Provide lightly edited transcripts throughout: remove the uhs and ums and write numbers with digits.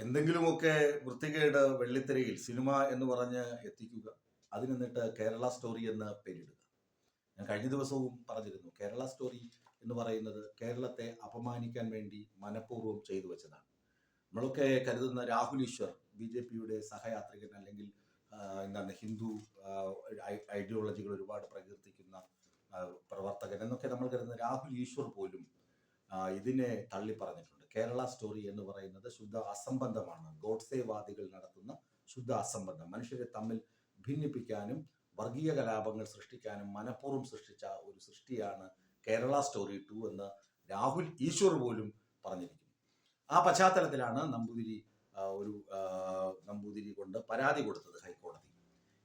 എന്തെങ്കിലുമൊക്കെ വൃത്തികേട് വെള്ളിത്തിരയിൽ സിനിമ എന്ന് പറഞ്ഞ് എത്തിക്കുക, അതിനെന്നിട്ട് കേരള സ്റ്റോറി എന്ന് പേരിടുക. ഞാൻ കഴിഞ്ഞ ദിവസവും പറഞ്ഞിരുന്നു, കേരള സ്റ്റോറി എന്ന് പറയുന്നത് കേരളത്തെ അപമാനിക്കാൻ വേണ്ടി മനഃപൂർവ്വം ചെയ്തു വെച്ചതാണ്. നമ്മളൊക്കെ കരുതുന്ന രാഹുൽ ഈശ്വർ BJPയുടെ സഹയാത്രികൻ, അല്ലെങ്കിൽ ഹിന്ദു ഐഡിയോളജികൾ ഒരുപാട് പ്രകീർത്തിക്കുന്ന പ്രവർത്തകൻ എന്നൊക്കെ നമ്മൾ കരുതുന്ന രാഹുൽ ഈശ്വർ പോലും ഇതിനെ തള്ളി പറഞ്ഞിട്ടുണ്ട്. കേരള സ്റ്റോറി എന്ന് പറയുന്നത് ശുദ്ധ അസംബന്ധമാണ്. ഗോഡ്സേവാദികൾ നടത്തുന്ന ശുദ്ധ അസംബന്ധം, മനുഷ്യരെ തമ്മിൽ ഭിന്നിപ്പിക്കാനും വർഗീയ കലാപങ്ങൾ സൃഷ്ടിക്കാനും മനഃപൂർവ്വം സൃഷ്ടിച്ച ഒരു സൃഷ്ടിയാണ് കേരള സ്റ്റോറി 2 എന്ന് രാഹുൽ ഈശ്വർ പോലും പറഞ്ഞിരിക്കുന്നു. ആ പശ്ചാത്തലത്തിലാണ് നമ്പൂതിരി കൊണ്ട് പരാതി കൊടുത്തത് ഹൈക്കോടതി.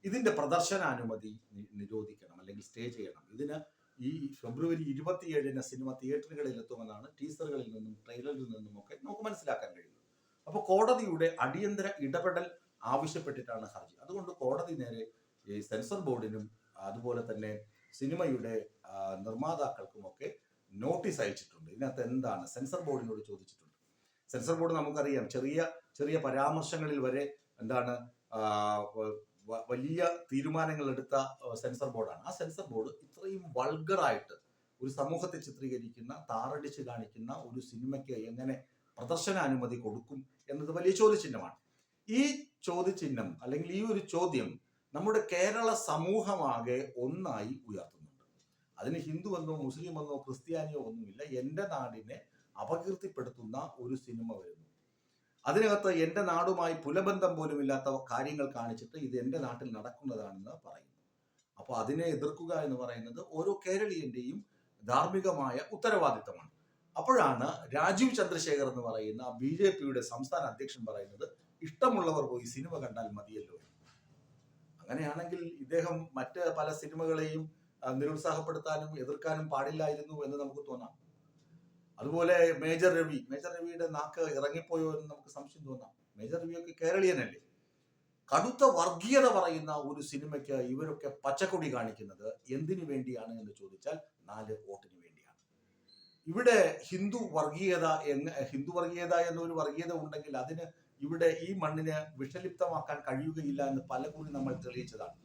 ഇതിന്റെ പ്രദർശനാനുമതി നിരോധിക്കണം, അല്ലെങ്കിൽ സ്റ്റേ ചെയ്യണം. ഇതിന് ഈ ഫെബ്രുവരി 27-ന് സിനിമ തിയേറ്ററുകളിൽ എത്തുമെന്നാണ് ടീസറുകളിൽ നിന്നും ട്രെയിലറിൽ നിന്നുമൊക്കെ നമുക്ക് മനസ്സിലാക്കാൻ കഴിയുന്നത്. അപ്പോൾ കോടതിയുടെ അടിയന്തര ഇടപെടൽ ആവശ്യപ്പെട്ടിട്ടാണ് ഹർജി. അതുകൊണ്ട് കോടതി നേരെ ഈ സെൻസർ ബോർഡിനും അതുപോലെ തന്നെ സിനിമയുടെ നിർമ്മാതാക്കൾക്കുമൊക്കെ നോട്ടീസ് അയച്ചിട്ടുണ്ട്. ഇതിനകത്ത് എന്താണ് സെൻസർ ബോർഡിനോട് ചോദിച്ചിട്ടുണ്ട്. സെൻസർ ബോർഡ് നമുക്കറിയാം, ചെറിയ ചെറിയ പരാമർശങ്ങളിൽ വരെ വലിയ തീരുമാനങ്ങൾ എടുത്ത സെൻസർ ബോർഡാണ്. ആ സെൻസർ ബോർഡ് ഇത്രയും വൾഗറായിട്ട് ഒരു സമൂഹത്തെ ചിത്രീകരിക്കുന്ന, താറടിച്ച് കാണിക്കുന്ന ഒരു സിനിമയ്ക്ക് എങ്ങനെ പ്രദർശനാനുമതി കൊടുക്കും എന്നത് വലിയ ചോദ്യചിഹ്നമാണ്. ഈ ചോദ്യചിഹ്നം, അല്ലെങ്കിൽ ഈ ഒരു ചോദ്യം നമ്മുടെ കേരള സമൂഹമാകെ ഒന്നായി ഉയർത്തുന്നുണ്ട്. അതിന് ഹിന്ദുവെന്നോ മുസ്ലിമെന്നോ ക്രിസ്ത്യാനിയോ ഒന്നുമില്ല. എൻ്റെ നാടിനെ അപകീർത്തിപ്പെടുത്തുന്ന ഒരു സിനിമ വരുന്നു, അതിനകത്ത് എൻ്റെ നാടുമായി പുലബന്ധം പോലും ഇല്ലാത്ത കാര്യങ്ങൾ കാണിച്ചിട്ട് ഇത് എൻ്റെ നാട്ടിൽ നടക്കുന്നതാണെന്ന് പറയുന്നു. അപ്പോൾ അതിനെ എതിർക്കുക എന്ന് പറയുന്നത് ഓരോ കേരളീയന്റെയും ധാർമ്മികമായ ഉത്തരവാദിത്തമാണ്. അപ്പോഴാണ് രാജീവ് ചന്ദ്രശേഖർ എന്ന് പറയുന്ന BJPയുടെ സംസ്ഥാന അധ്യക്ഷൻ പറയുന്നത്, ഇഷ്ടമുള്ളവർ പോയി സിനിമ കണ്ടാൽ മതിയല്ലോ. അങ്ങനെയാണെങ്കിൽ ഇദ്ദേഹം മറ്റ് പല സിനിമകളെയും നിരുത്സാഹപ്പെടുത്താനും എതിർക്കാനും പാടില്ലായിരുന്നു എന്ന് നമുക്ക് തോന്നാം. അതുപോലെ മേജർ രവിയുടെ നാക്ക് ഇറങ്ങിപ്പോയോ എന്ന് നമുക്ക് സംശയം തോന്നാം. മേജർ രവിയൊക്കെ കേരളീയനല്ലേ? കടുത്ത വർഗീയത പറയുന്ന ഒരു സിനിമയ്ക്ക് ഇവരൊക്കെ പച്ചക്കൊടി കാണിക്കുന്നത് എന്തിനു വേണ്ടിയാണ് എന്ന് ചോദിച്ചാൽ 4 വോട്ടിന് വേണ്ടിയാണ്. ഇവിടെ ഹിന്ദു വർഗീയത എന്നൊരു വർഗീയത ഉണ്ടെങ്കിൽ അതിന് ഇവിടെ ഈ മണ്ണിനെ വിഷലിപ്തമാക്കാൻ കഴിയുകയില്ല എന്ന് പലകുറി നമ്മൾ തെളിയിച്ചതാണ്.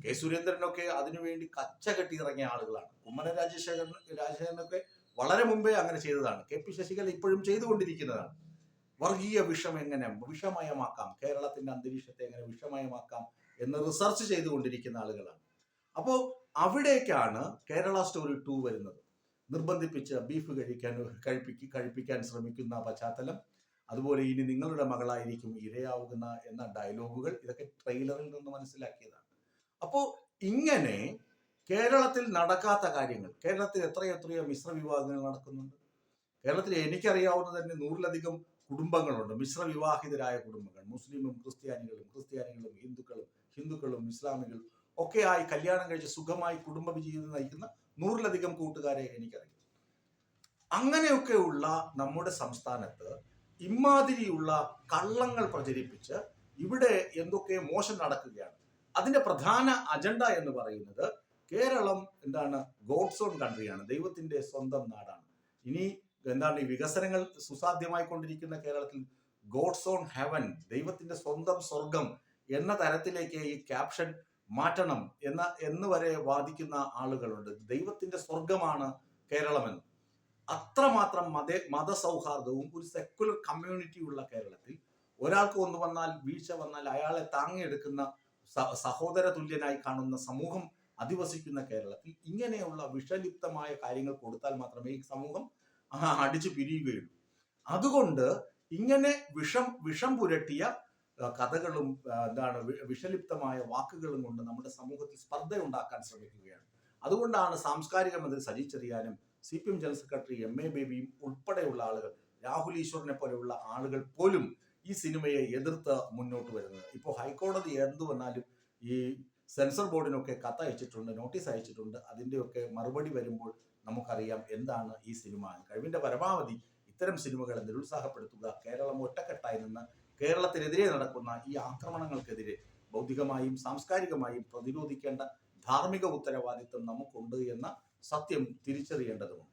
കെ സുരേന്ദ്രനൊക്കെ അതിനുവേണ്ടി കച്ചകെട്ടി ഇറങ്ങിയ ആളുകളാണ്. കുമ്മനം രാജശേഖരനൊക്കെ വളരെ മുമ്പേ അങ്ങനെ ചെയ്തതാണ്. KP ശശികല ഇപ്പോഴും ചെയ്തുകൊണ്ടിരിക്കുന്നതാണ്. വർഗീയ വിഷം എങ്ങനെ വിഷമയമാക്കാം, കേരളത്തിന്റെ അന്തരീക്ഷത്തെ എങ്ങനെ വിഷമയമാക്കാം എന്ന് റിസർച്ച് ചെയ്തുകൊണ്ടിരിക്കുന്ന ആളുകളാണ്. അപ്പോൾ അവിടേക്കാണ് കേരള സ്റ്റോറി 2 വരുന്നത്. നിർബന്ധിപ്പിച്ച് ബീഫ് കഴിപ്പിക്കാൻ ശ്രമിക്കുന്ന പശ്ചാത്തലം, അതുപോലെ ഇനി നിങ്ങളുടെ മകളായിരിക്കും ഇരയാവുന്ന എന്ന ഡയലോഗുകൾ, ഇതൊക്കെ ട്രെയിലറിൽ നിന്ന് മനസ്സിലാക്കിയതാണ്. അപ്പോൾ ഇങ്ങനെ കേരളത്തിൽ നടക്കാത്ത കാര്യങ്ങൾ, കേരളത്തിൽ എത്രയോ മിശ്ര വിവാഹങ്ങൾ നടക്കുന്നുണ്ട്. കേരളത്തിൽ എനിക്കറിയാവുന്ന തന്നെ 100-ലധികം കുടുംബങ്ങളുണ്ട്, മിശ്ര വിവാഹിതരായ കുടുംബങ്ങൾ. മുസ്ലിമും ക്രിസ്ത്യാനികളും ഹിന്ദുക്കളും ഇസ്ലാമികളും ഒക്കെ ആയി കല്യാണം കഴിച്ച് സുഖമായി കുടുംബ ജീവിതം നയിക്കുന്ന 100-ലധികം കൂട്ടുകാരെ എനിക്കറിയാം. അങ്ങനെയൊക്കെയുള്ള നമ്മുടെ സംസ്ഥാനത്ത് ഇമാതിരിയുള്ള കള്ളങ്ങൾ പ്രചരിപ്പിച്ച് ഇവിടെ എന്തൊക്കെ മോശം നടക്കുകയാണ്. അതിന്റെ പ്രധാന അജണ്ട എന്ന് പറയുന്നത് കേരളം ഗോഡ്സ് ഓൺ കൺട്രിയാണ്, ദൈവത്തിന്റെ സ്വന്തം നാടാണ്. ഇനി ഈ വികസനങ്ങൾ സുസാധ്യമായി കൊണ്ടിരിക്കുന്ന കേരളത്തിൽ ഗോഡ്സ് ഓൺ ഹെവൻ, ദൈവത്തിന്റെ സ്വന്തം സ്വർഗം എന്ന തരത്തിലേക്ക് ഈ ക്യാപ്ഷൻ മാറ്റണം എന്ന് വരെ വാദിക്കുന്ന ആളുകളുണ്ട്. ദൈവത്തിന്റെ സ്വർഗമാണ് കേരളമെന്ന്. അത്രമാത്രം മതസൗഹാർദ്ദവും ഒരു സെക്കുലർ കമ്മ്യൂണിറ്റി ഉള്ള കേരളത്തിൽ ഒരാൾക്ക് വീഴ്ച വന്നാൽ അയാളെ താങ്ങിയെടുക്കുന്ന സഹോദര തുല്യനായി കാണുന്ന സമൂഹം അധിവസിക്കുന്ന കേരളത്തിൽ ഇങ്ങനെയുള്ള വിഷലിപ്തമായ കാര്യങ്ങൾ കൊടുത്താൽ മാത്രമേ ഈ സമൂഹം അടിച്ചു പിരിയുകയുള്ളൂ. അതുകൊണ്ട് ഇങ്ങനെ വിഷം പുരട്ടിയ കഥകളും വിഷലിപ്തമായ വാക്കുകളും കൊണ്ട് നമ്മുടെ സമൂഹത്തിൽ സ്പർദ്ധ ഉണ്ടാക്കാൻ ശ്രമിക്കുകയാണ്. അതുകൊണ്ടാണ് സാംസ്കാരിക മന്ത്രി സജി ചെറിയാനും CPM ജനറൽ സെക്രട്ടറി MA ബേബിയും ഉൾപ്പെടെയുള്ള ആളുകൾ, രാഹുൽ ഈശ്വറിനെ പോലെയുള്ള ആളുകൾ പോലും ഈ സിനിമയെ എതിർത്ത് മുന്നോട്ട് വരുന്നത്. ഇപ്പോൾ ഹൈക്കോടതി എന്തു വന്നാലും ഈ സെൻസർ ബോർഡിനൊക്കെ കത്തയച്ചിട്ടുണ്ട്, നോട്ടീസ് അയച്ചിട്ടുണ്ട്. അതിൻ്റെയൊക്കെ മറുപടി വരുമ്പോൾ നമുക്കറിയാം എന്താണ് ഈ സിനിമ. കഴിവിന്റെ പരമാവധി ഇത്തരം സിനിമകളെ നിരുത്സാഹപ്പെടുത്തുക, കേരളം ഒറ്റക്കെട്ടായി നിന്ന് കേരളത്തിനെതിരെ നടക്കുന്ന ഈ ആക്രമണങ്ങൾക്കെതിരെ ബൗദ്ധികമായും സാംസ്കാരികമായും പ്രതിരോധിക്കേണ്ട ധാർമ്മിക ഉത്തരവാദിത്വം നമുക്കുണ്ട് എന്ന സത്യം തിരിച്ചറിയേണ്ടതുണ്ട്.